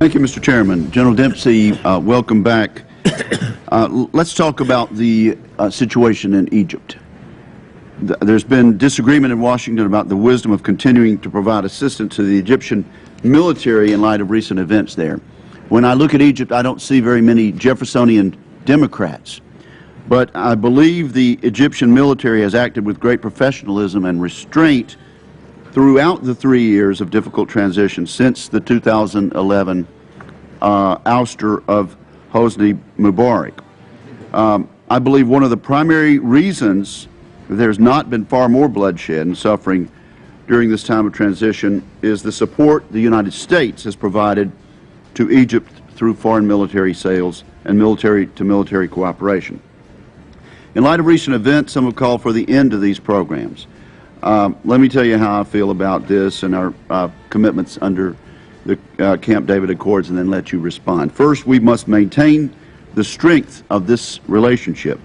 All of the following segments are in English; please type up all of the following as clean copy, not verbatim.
Thank you, Mr. Chairman. General Dempsey, welcome back. Let's talk about the situation in Egypt. There's been disagreement in Washington about the wisdom of continuing to provide assistance to the Egyptian military in light of recent events there. When I look at Egypt, I don't see very many Jeffersonian Democrats. But I believe the Egyptian military has acted with great professionalism and restraint throughout the 3 years of difficult transition since the 2011 ouster of Hosni Mubarak. I believe one of the primary reasons there's not been far more bloodshed and suffering during this time of transition is the support the United States has provided to Egypt through foreign military sales and military-to-military cooperation. In light of recent events, some have called for the end of these programs. Let me tell you how I feel about this and our commitments under the Camp David Accords, and then let you respond. First, we must maintain the strength of this relationship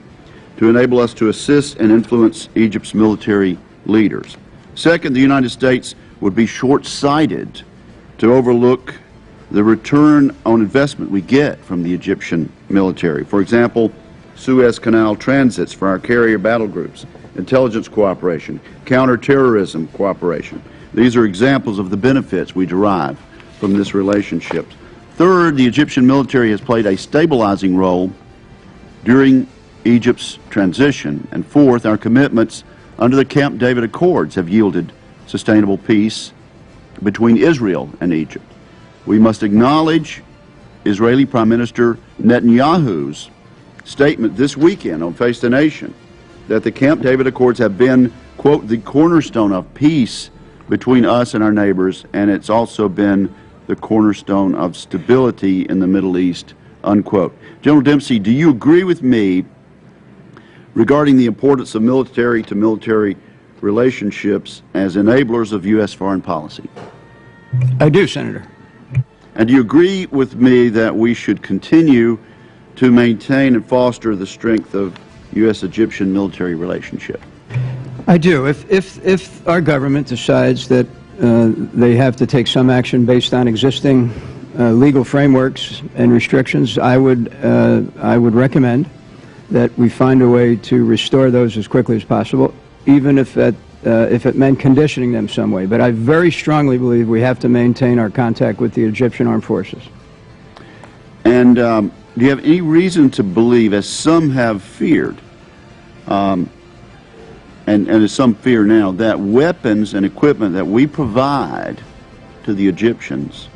to enable us to assist and influence Egypt's military leaders. Second, the United States would be short-sighted to overlook the return on investment we get from the Egyptian military. For example, Suez Canal transits for our carrier battle groups, intelligence cooperation, counterterrorism cooperation. These are examples of the benefits we derive from this relationship. Third, the Egyptian military has played a stabilizing role during Egypt's transition. And fourth, our commitments under the Camp David Accords have yielded sustainable peace between Israel and Egypt. We must acknowledge Israeli Prime Minister Netanyahu's statement this weekend on Face the Nation that the Camp David Accords have been, quote, the cornerstone of peace between us and our neighbors, and it's also been the cornerstone of stability in the Middle East, unquote. General Dempsey, do you agree with me regarding the importance of military-to-military relationships as enablers of U.S. foreign policy? I do, Senator. And do you agree with me that we should continue to maintain and foster the strength of U.S.-Egyptian military relationship? I do. If our government decides that they have to take some action based on existing legal frameworks and restrictions, I would recommend that we find a way to restore those as quickly as possible, even if it meant conditioning them some way. But I very strongly believe we have to maintain our contact with the Egyptian armed forces. And do you have any reason to believe, as some have feared, and as some fear now, that weapons and equipment that we provide to the Egyptians,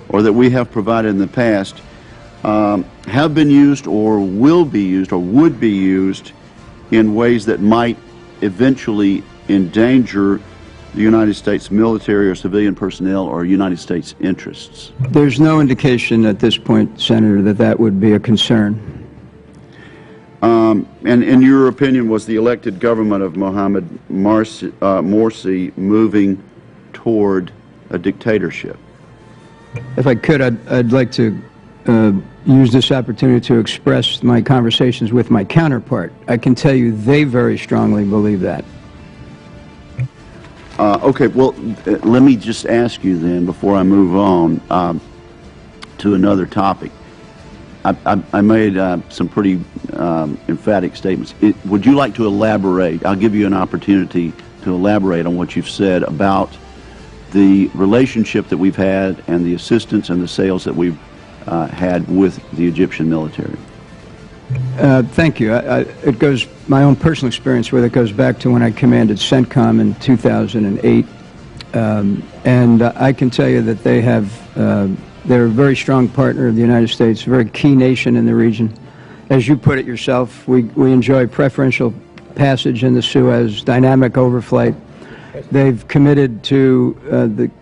or that we have provided in the past, have been used or will be used or would be used in ways that might eventually endanger the United States military or civilian personnel or United States interests? There's no indication at this point, Senator, that that would be a concern. And in your opinion, was the elected government of Mohamed Morsi moving toward a dictatorship? If I could, I'd like to use this opportunity to express my conversations with my counterpart. I can tell you they very strongly believe that. Okay, well, let me just ask you then, before I move on to another topic. I made some pretty emphatic statements. Would you like to elaborate? I'll give you an opportunity to elaborate on what you've said about the relationship that we've had and the assistance and the sales that we've had with the Egyptian military. Thank you. It goes, my own personal experience with it goes back to when I commanded CENTCOM in 2008. And I can tell you that they have, they're a very strong partner of the United States, a very key nation in the region. As you put it yourself, we enjoy preferential passage in the Suez, dynamic overflight. They've committed to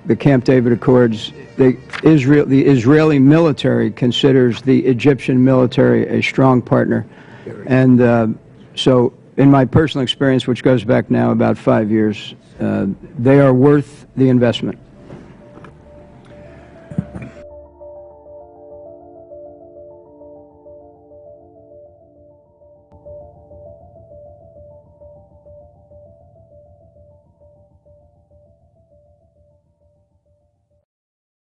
the Camp David Accords. The Israeli military considers the Egyptian military a strong partner. And so in my personal experience, which goes back now about 5 years, they are worth the investment.